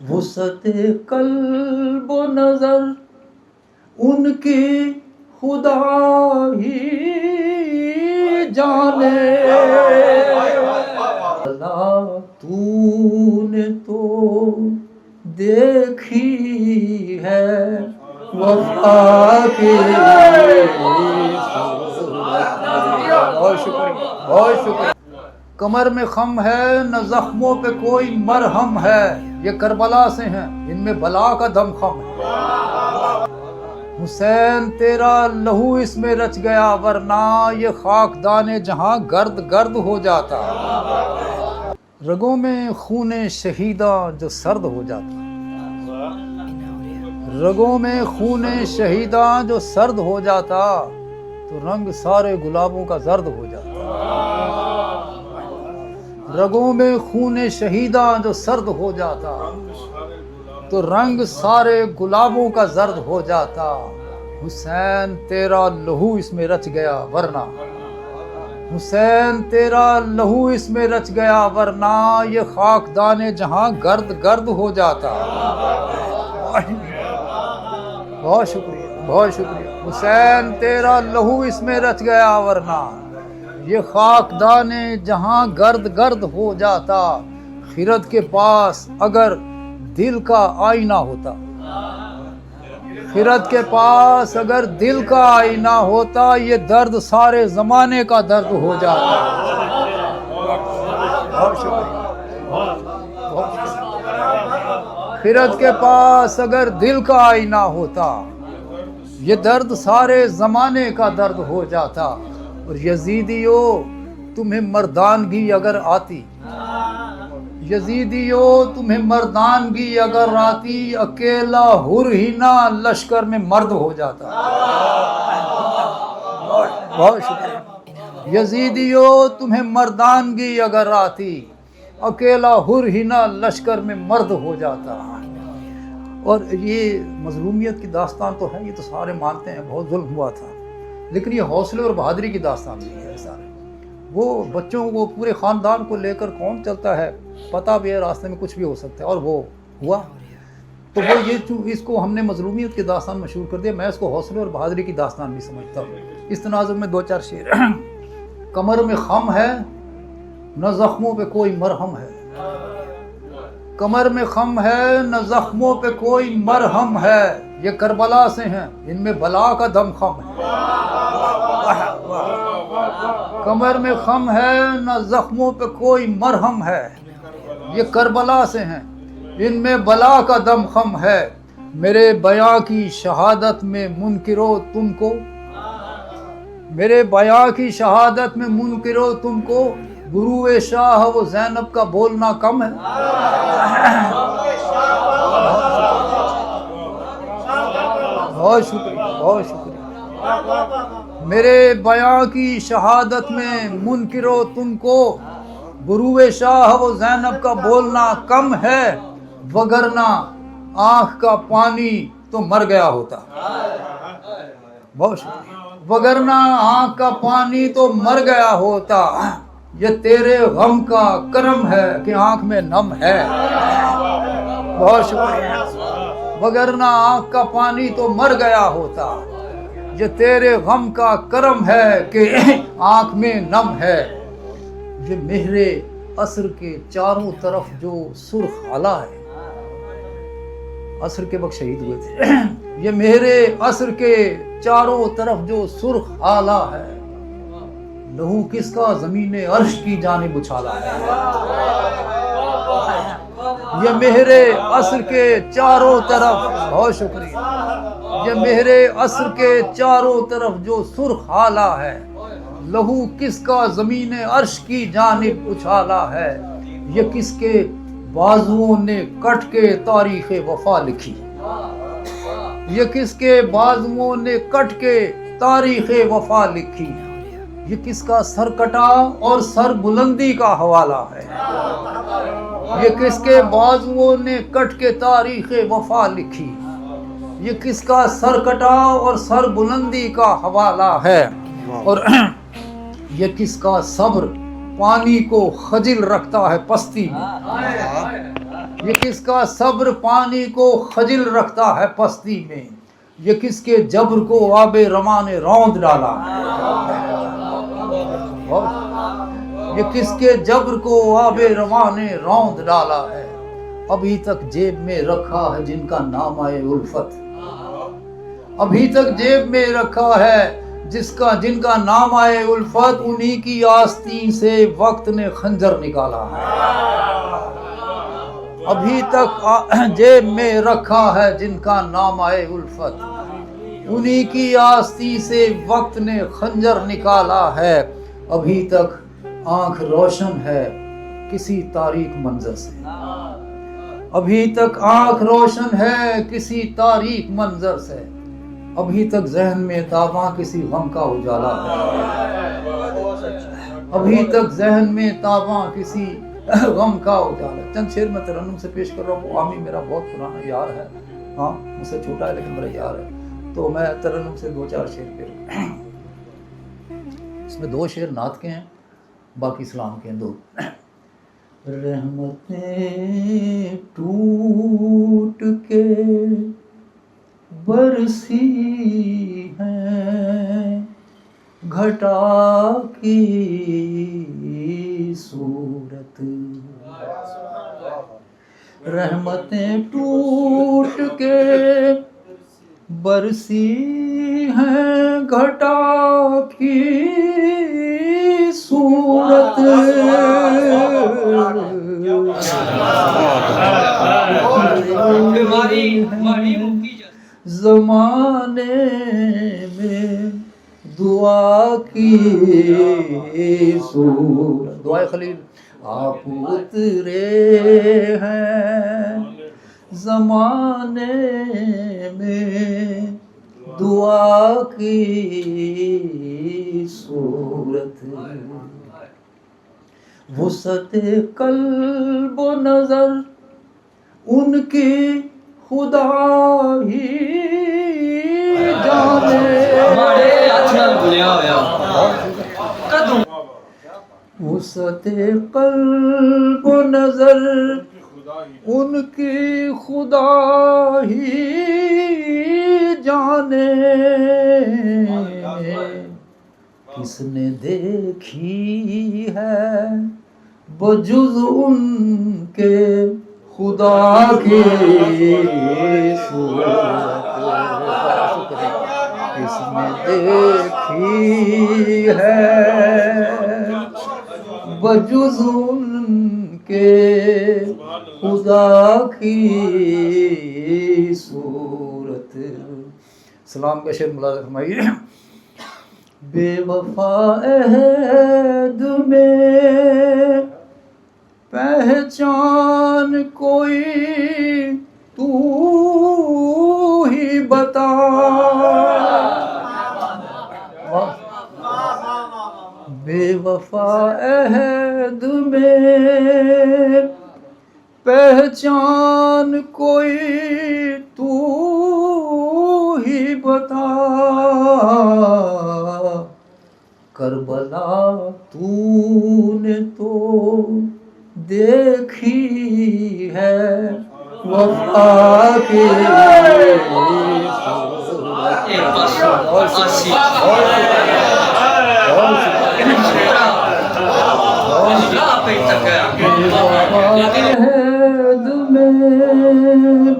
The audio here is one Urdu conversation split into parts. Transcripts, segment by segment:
وسعت قلب و نظر ان کی خدا ہی جانے اللہ تو نے تو دیکھی ہے وفا کی بہت شکریہ بہت شکریہ کمر میں خم ہے نہ زخموں پہ کوئی مرہم ہے یہ کربلا سے ہیں ان میں بلا کا دم خم ہے حسین تیرا لہو اس میں رچ گیا ورنہ یہ خاکدان جہاں گرد گرد ہو جاتا رگوں میں خون شہیداں جو سرد ہو جاتا رگوں میں خون شہیداں جو سرد ہو جاتا تو رنگ سارے گلابوں کا زرد ہو جاتا رگوں میں خون شہیداں جو سرد ہو جاتا تو رنگ سارے گلابوں کا زرد ہو جاتا حسین تیرا لہو اس میں رچ گیا ورنہ حسین تیرا لہو اس میں رچ گیا ورنہ یہ خاکدان جہاں گرد گرد ہو جاتا بہت شکریہ حسین تیرا لہو اس میں رچ گیا ورنہ یہ خاکدان جہاں گرد گرد ہو جاتا خرد کے پاس اگر دل کا آئینہ ہوتا خرد کے پاس اگر دل کا آئینہ ہوتا یہ درد سارے زمانے کا درد ہو جاتا بہت شکریہ خرد کے پاس اگر دل کا آئینہ ہوتا یہ درد سارے زمانے کا درد ہو جاتا اور یزیدیو تمہیں مردانگی اگر آتی یزیدیو تمہیں مردانگی اگر آتی اکیلا حر ہی نہ لشکر میں مرد ہو جاتا بہت شکریہ یزیدیو تمہیں مردانگی اگر آتی اکیلا حر ہی نہ لشکر میں مرد ہو جاتا اور یہ مظلومیت کی داستان تو ہے یہ تو سارے مانتے ہیں بہت ظلم ہوا تھا لیکن یہ حوصلے اور بہادری کی داستان بھی ہے سارے وہ بچوں کو پورے خاندان کو لے کر کون چلتا ہے پتہ بھی ہے راستے میں کچھ بھی ہو سکتا ہے اور وہ ہوا تو وہ یہ اس کو ہم نے مظلومیت کی داستان مشہور کر دیا میں اس کو حوصلے اور بہادری کی داستان بھی سمجھتا ہوں اس تناظر میں دو چار شعر کمر میں خم ہے نہ زخموں پہ کوئی مرہم ہے کمر میں خم ہے نہ زخموں پہ کوئی مرہم ہے یہ کربلا سے ہیں ان میں بلا کا دم خم ہے کمر میں خم ہے نہ زخموں پہ کوئی مرہم ہے یہ کربلا سے ہیں ان میں بلا کا دم خم ہے میرے بیاں کی شہادت میں منکرو تم کو میرے بیاں کی شہادت میں منکرو تم کو گرو شاہ و زینب کا بولنا کم ہے بہت شکریہ میرے بیاں کی شہادت میں منکرو تم کو گرو شاہ و زینب کا بولنا کم ہے وگرنہ آنکھ کا پانی تو مر گیا ہوتا بہت شکریہ وگرنہ آنکھ کا پانی تو مر گیا ہوتا یہ تیرے غم کا کرم ہے کہ آنکھ میں نم ہے بہت شکریہ وگرنہ آنکھ کا پانی تو مر گیا ہوتا یہ تیرے غم کا کرم ہے کہ آنکھ میں نم ہے یہ مہر عصر کے چاروں طرف جو سرخ آلہ ہے عصر کے وقت شہید ہوئے تھے یہ مہر عصر کے چاروں طرف جو سرخ آلہ ہے لہو کس کا زمین عرش کی جانب اچھالا ہے یہ مہر عصر کے چاروں طرف بہت شکریہ یہ مہر عصر کے چاروں طرف جو سرخ آلہ ہے لہو کس کا زمین عرش کی جانب اچھالا ہے یہ کس کے بازوؤں نے کٹ کے تاریخ وفا لکھی یہ کس کے بازوؤں نے کٹ کے تاریخ وفا لکھی یہ کس کا سر کٹا اور سر بلندی کا حوالہ ہے یہ کس کے بازوؤں نے کٹ کے تاریخ وفا لکھی یہ کس کا سر کٹا اور سر بلندی کا حوالہ ہے اور یہ کس کا صبر پانی کو خجل رکھتا ہے پستی میں. یہ کس کا صبر پانی کو خجل رکھتا ہے پستی میں. یہ کس کے جبر کو آب رواں نے روند ڈالا. یہ کس کے جبر کو آب رواں نے روند ڈالا ہے. ابھی تک جیب میں رکھا ہے جن کا نام آئے الفت. ابھی تک جیب میں رکھا ہے جن کا نام آئے الفت. انہی کی آستین سے وقت نے خنجر نکالا ہے. ابھی تک جیب میں رکھا ہے جن کا نام آئے الفت. انہی کی آستین سے وقت نے خنجر نکالا ہے. ابھی تک آنکھ روشن ہے کسی تاریک منظر سے. ابھی تک آنکھ روشن ہے کسی تاریک منظر سے. ابھی تک ذہن میں تاباں کسی غم کا اجالا ہے. ابھی تک ذہن میں تاباں کسی غم کا اجالا. چند شعر میں ترنم سے پیش کر رہا ہوں. عامی میرا بہت پرانا یار ہے, ہاں مجھ سے چھوٹا ہے لیکن میرا یار ہے, تو میں ترنم سے 2-4 شعر پہ. اس میں 2 شعر نعت کے ہیں, باقی اسلام کے ہیں 2. رحمتیں ٹوٹ کے برسی ہیں گھٹا کی صورت. رحمتیں ٹوٹ کے برسی ہیں گھٹا کی صورت. زمانے میں دعا کی صورت. دعائے خلیل آپ اترے ہیں زمانے میں دعا کی صورت. وسعت قلب و نظر ان کی خدا ہی جانے. وسعت قلب و نظر ان کی خدا ہی جانے. کس نے دیکھی ہے بجز ان کے خدا کی صورت. کس نے دیکھی ہے بجز ان کے خدا کی صورت. سلام کا شعر ملاحظہ فرمائیے. بے وفا عہد میں پہچان کوئی تو ہی بتا. بے وفا عہد میں پہچان کوئی تو ہی بتا. کربلا تو نے تو دیکھی ہے وفا کی عہد میں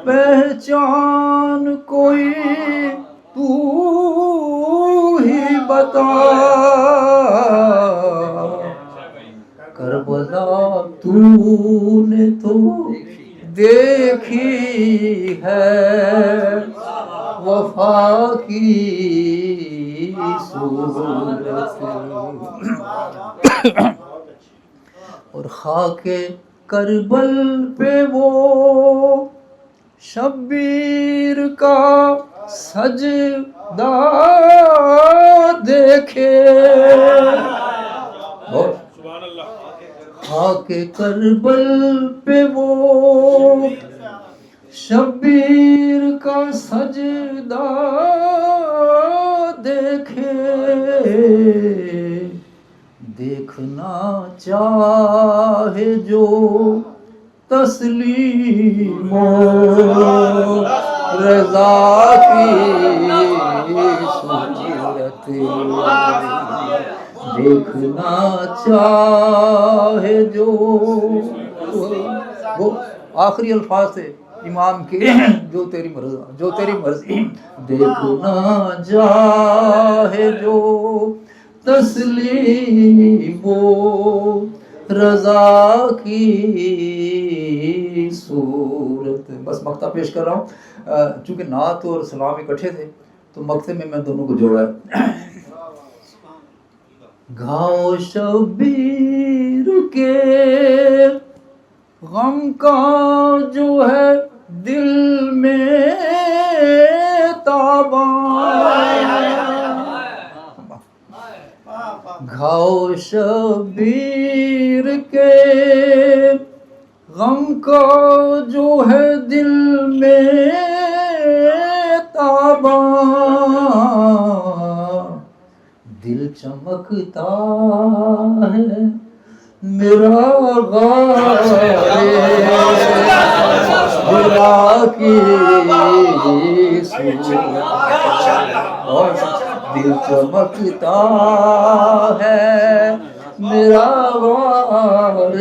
پہچان کوئی تو ہی بتا. کربلا تو نے تو دیکھی ہے وفا کی صورت. اور خاک کربل پہ وہ شبیر کا سجدہ دیکھے. خاک کربل پہ وہ شبیر کا سجدہ دیکھے. دیکھ دیکھنا چاہے جو تسلیم و رضا کی صورت دیکھنا چاہے جو، وہ آخری الفاظ تھے امام کے، جو تیری مرضی دیکھنا چاہے جو تسلیم و رضا کی صورت. بس مقطع پیش کر رہا ہوں، چونکہ نعت اور سلام اکٹھے تھے تو مقطع میں دونوں کو جوڑا ہے. گاؤں شبیر کے غم کا جو ہے دل میں تاباں، گھاؤ شبیر کے غم کا جو ہے دل میں تاباں، دل چمکتا ہے میرا غارِ دلا کی صورت، دل چمکتا ہے میرا غارِ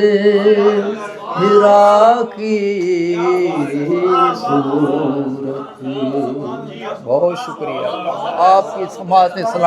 ہرا کی صورت. بہت شکریہ آپ کی سماعت نے سلام